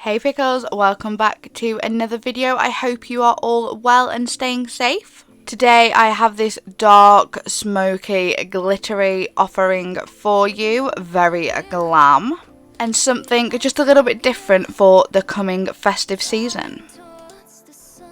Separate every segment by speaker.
Speaker 1: Hey pickles, welcome back to another video. I hope you are all well and staying safe. Today I have this dark, smoky, glittery offering for you, very glam, and something just a little bit different for the coming festive season.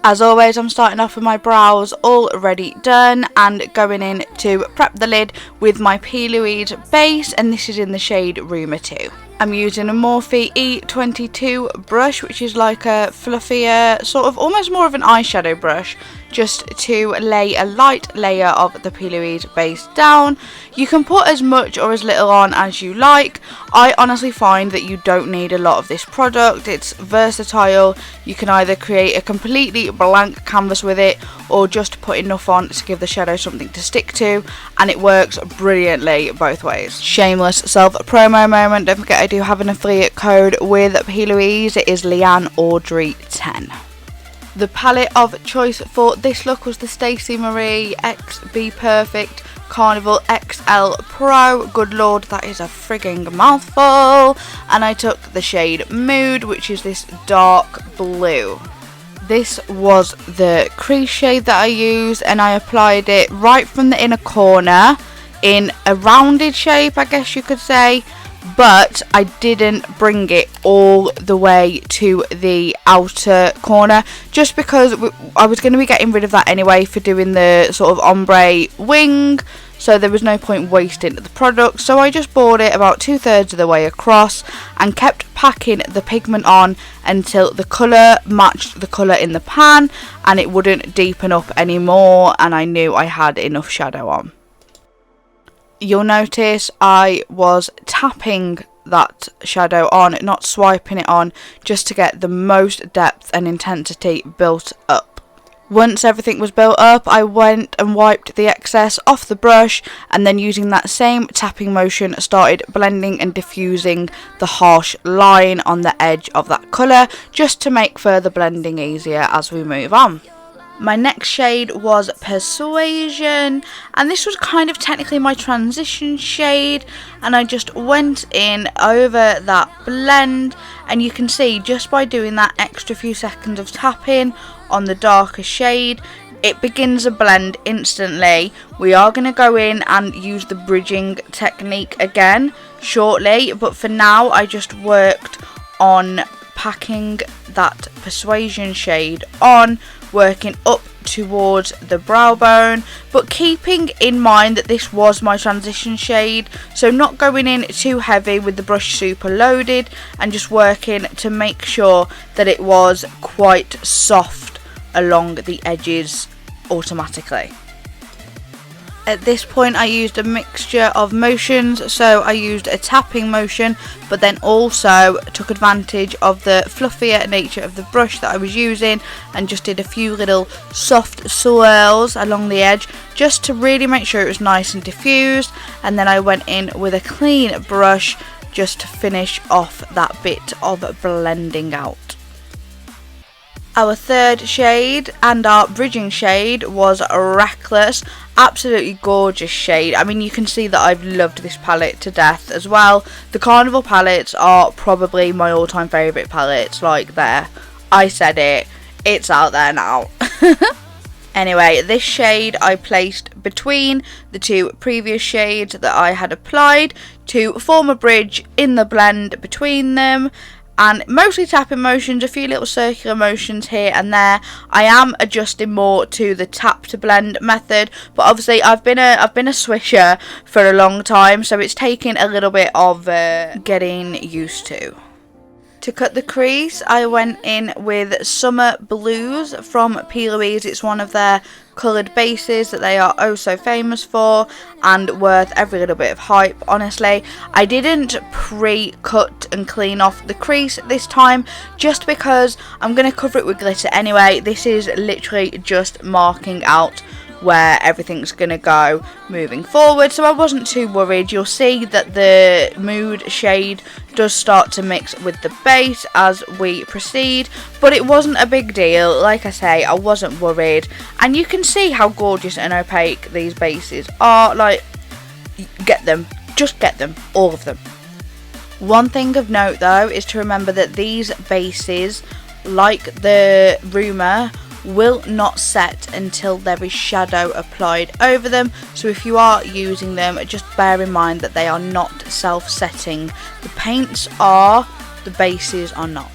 Speaker 1: As always, I'm starting off with my brows already done and going in to prep the lid with my PLouise base, and this is in the shade Rumour 2. I'm using a Morphe E22 brush, which is like a fluffier, sort of almost more of an eyeshadow brush, just to lay a light layer of the PLouise base down. You can put as much or as little on as you like. I honestly find that you don't need a lot of this product. It's versatile. You can either create a completely blank canvas with it or just put enough on to give the shadow something to stick to, and it works brilliantly both ways. Shameless self-promo moment, don't forget I do have an affiliate code with PLouise. It is Leanne Audrey 10. The palette of choice for this look was the Stacey Marie X Be Perfect Carnival XL Pro. Good lord, that is a frigging mouthful. And I took the shade Mood, which is this dark blue. This was the crease shade that I used, and I applied it right from the inner corner in a rounded shape, I guess you could say. But I didn't bring it all the way to the outer corner, just because I was going to be getting rid of that anyway for doing the sort of ombre wing, so there was no point wasting the product. So I just brought it about 2/3 of the way across and kept packing the pigment on until the colour matched the colour in the pan and it wouldn't deepen up anymore, and I knew I had enough shadow on. You'll notice I was tapping that shadow on, not swiping it on, just to get the most depth and intensity built up. Once everything was built up, I went and wiped the excess off the brush, and then using that same tapping motion started blending and diffusing the harsh line on the edge of that colour, just to make further blending easier as we move on. My next shade was Persuasion, and this was kind of technically my transition shade, and I just went in over that blend, and you can see just by doing that extra few seconds of tapping on the darker shade, it begins a blend instantly. We are going to go in and use the bridging technique again shortly, but for now I just worked on packing that Persuasion shade on, working up towards the brow bone, but keeping in mind that this was my transition shade, so not going in too heavy with the brush super loaded, and just working to make sure that it was quite soft along the edges automatically. At this point I used a mixture of motions, so I used a tapping motion, but then also took advantage of the fluffier nature of the brush that I was using and just did a few little soft swirls along the edge just to really make sure it was nice and diffused, and then I went in with a clean brush just to finish off that bit of blending out. Our third shade and our bridging shade was Reckless. Absolutely gorgeous shade. I mean, you can see that I've loved this palette to death as well. The Carnival palettes are probably my all-time favourite palettes. Like, there, I said it. It's out there now. Anyway, this shade I placed between the two previous shades that I had applied to form a bridge in the blend between them. And mostly tapping motions, a few little circular motions here and there. I am adjusting more to the tap to blend method, but obviously I've been a swisher for a long time, so it's taking a little bit of getting used to. To cut the crease, I went in with Summer Blues from PLouise. It's one of their coloured bases that they are oh so famous for and worth every little bit of hype, honestly. I didn't pre-cut and clean off the crease this time just because I'm going to cover it with glitter anyway. This is literally just marking out where everything's going to go moving forward, so I wasn't too worried. You'll see that the Mood shade does start to mix with the base as we proceed, but it wasn't a big deal. Like I say, I wasn't worried, and you can see how gorgeous and opaque these bases are. Like, get them, just get them, all of them. One thing of note though is to remember that these bases, like the Rumour, will not set until there is shadow applied over them. So if you are using them, just bear in mind that they are not self-setting. The paints are, the bases are not.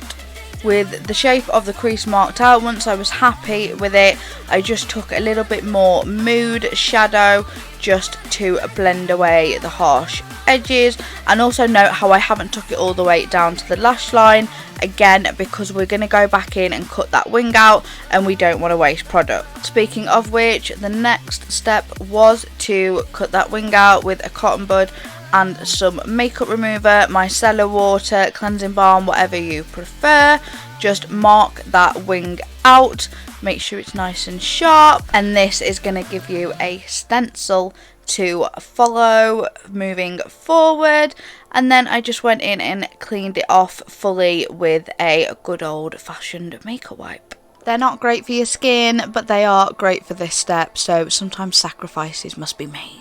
Speaker 1: With the shape of the crease marked out, once I was happy with it, I just took a little bit more Mood shadow just to blend away the harsh edges. And also note how I haven't took it all the way down to the lash line, again because we're going to go back in and cut that wing out and we don't want to waste product. Speaking of which, the next step was to cut that wing out with a cotton bud and some makeup remover, micellar water, cleansing balm, whatever you prefer. Just mark that wing out, make sure it's nice and sharp, and this is going to give you a stencil to follow moving forward. And then I just went in and cleaned it off fully with a good old fashioned makeup wipe. They're not great for your skin, but they are great for this step, so sometimes sacrifices must be made.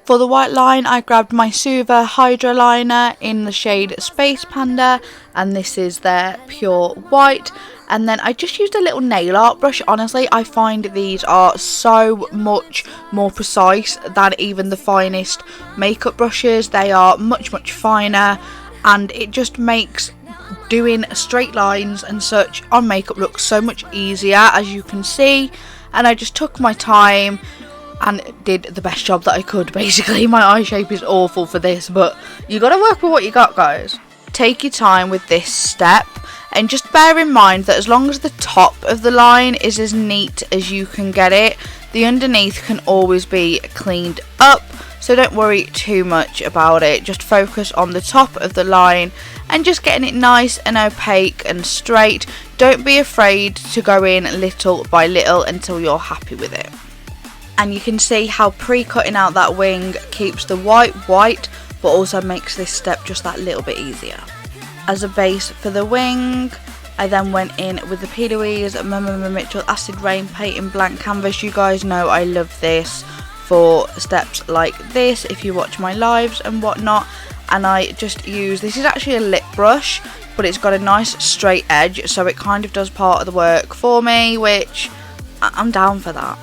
Speaker 1: For the white line, I grabbed my Suva Hydra Liner in the shade Space Panda, and this is their pure white. And then I just used a little nail art brush. Honestly, I find these are so much more precise than even the finest makeup brushes. They are much, much finer, and it just makes doing straight lines and such on makeup look so much easier, as you can see. And I just took my time and did the best job that I could. Basically, my eye shape is awful for this, but you gotta work with what you got, guys. Take your time with this step, and just bear in mind that as long as the top of the line is as neat as you can get it, the underneath can always be cleaned up, so don't worry too much about it. Just focus on the top of the line and just getting it nice and opaque and straight. Don't be afraid to go in little by little until you're happy with it. And you can see how pre-cutting out that wing keeps the white, but also makes this step just that little bit easier. As a base for the wing, I then went in with the PLouise Mama Mitchell Acid Rain Paint in blank canvas. You guys know I love this for steps like this if you watch my lives and whatnot. And I just use, this is actually a lip brush, but it's got a nice straight edge, so it kind of does part of the work for me, which I'm down for that.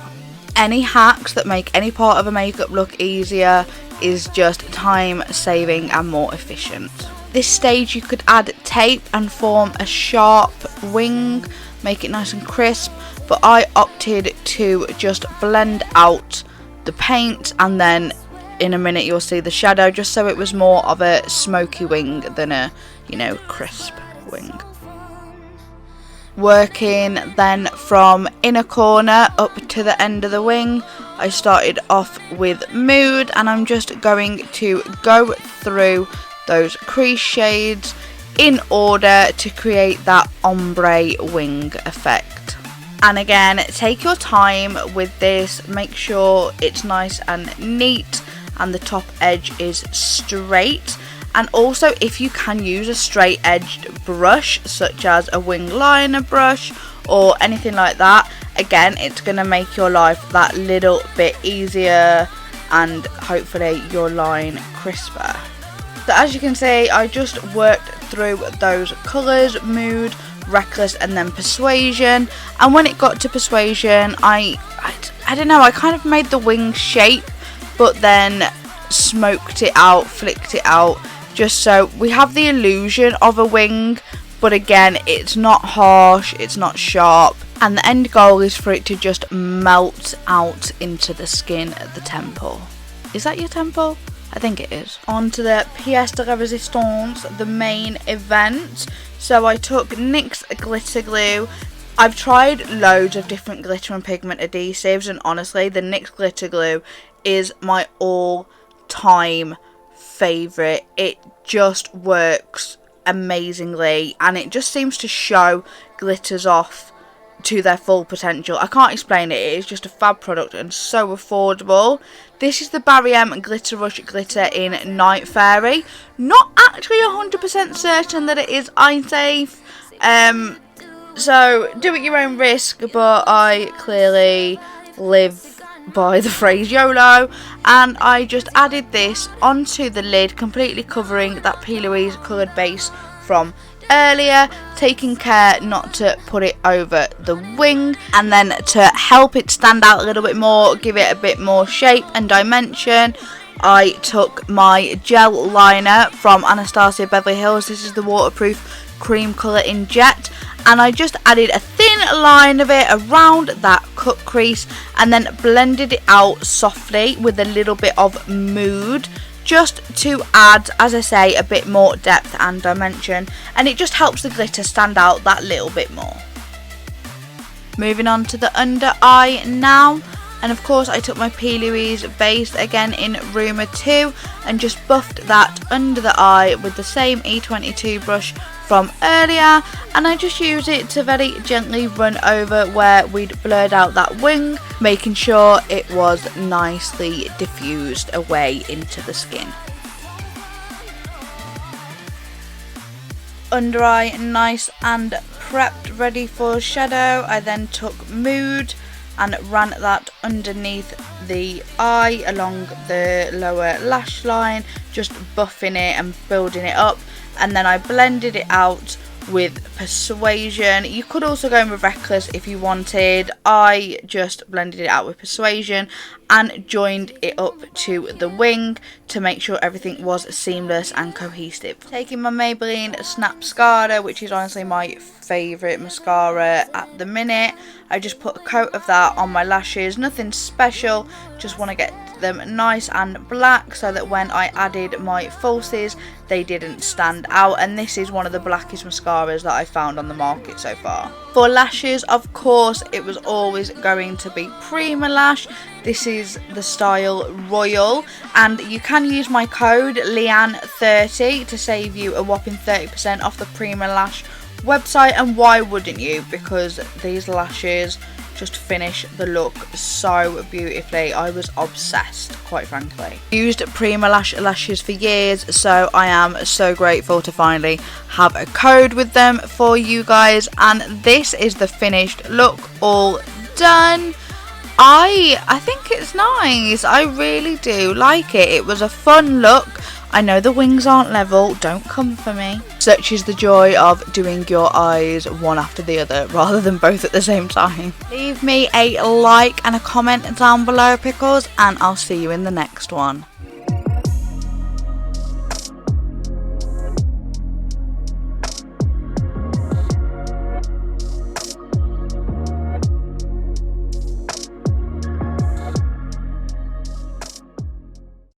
Speaker 1: Any hacks that make any part of a makeup look easier is just time saving and more efficient. This stage you could add tape and form a sharp wing, make it nice and crisp, but I opted to just blend out the paint, and then in a minute you'll see the shadow, just so it was more of a smoky wing than a, you know, crisp wing. Working then from inner corner up to the end of the wing, I started off with Mood, and I'm just going to go through those crease shades in order to create that ombre wing effect. And again, take your time with this, make sure it's nice and neat and the top edge is straight. And also, if you can use a straight edged brush such as a wing liner brush or anything like that, again it's going to make your life that little bit easier and hopefully your line crisper. So as you can see, I just worked through those colours, Mood, Reckless and then Persuasion. And when it got to Persuasion, I don't know, I kind of made the wing shape but then smoked it out, flicked it out, just so we have the illusion of a wing, but again it's not harsh, it's not sharp, and the end goal is for it to just melt out into the skin at the temple. Is that your temple? I think it is. On to the pièce de résistance, the main event. So I took NYX glitter glue. I've tried loads of different glitter and pigment adhesives, and honestly the NYX glitter glue is my all-time favourite. It just works amazingly, and it just seems to show glitters off to their full potential. I can't explain it, it is just a fab product and so affordable. This is the Barry M Glitter Rush Glitter in Night Fairy. Not actually 100% certain that it is eye safe, so do at your own risk, but I clearly live by the phrase YOLO, and I just added this onto the lid, completely covering that PLouise coloured base from earlier, taking care not to put it over the wing, and then to help it stand out a little bit more, give it a bit more shape and dimension, I took my gel liner from Anastasia Beverly Hills. This is the waterproof cream colour in jet, and I just added a thin line of it around that cut crease and then blended it out softly with a little bit of mood, just to add, as I say, a bit more depth and dimension, and it just helps the glitter stand out that little bit more. Moving on to the under eye now, and of course I took my PLouise base again in Rumour 2 and just buffed that under the eye with the same E22 brush from earlier, and I just used it to very gently run over where we'd blurred out that wing, making sure it was nicely diffused away into the skin. Under eye nice and prepped, ready for shadow. I then took Mood and ran that underneath the eye along the lower lash line, just buffing it and building it up, and then I blended it out with Persuasion. You could also go in with Reckless if you wanted. I just blended it out with Persuasion and joined it up to the wing to make sure everything was seamless and cohesive. Taking my Maybelline Snap Mascara, which is honestly my favourite mascara at the minute, I just put a coat of that on my lashes. Nothing special, just want to get them nice and black so that when I added my falsies they didn't stand out, and this is one of the blackest mascaras that I found on the market so far. For lashes, of course, it was always going to be Primalash. This is the style Royal, and you can use my code Leanne30 to save you a whopping 30% off the Primalash website. And why wouldn't you? Because these lashes just finish the look so beautifully. I was obsessed, quite frankly. Used Primalash lashes for years, so I am so grateful to finally have a code with them for you guys, and this is the finished look, all done. I think it's nice. I really do like it. It was a fun look. I know the wings aren't level, don't come for me. Such is the joy of doing your eyes one after the other rather than both at the same time. Leave me a like and a comment down below, pickles, and I'll see you in the next one.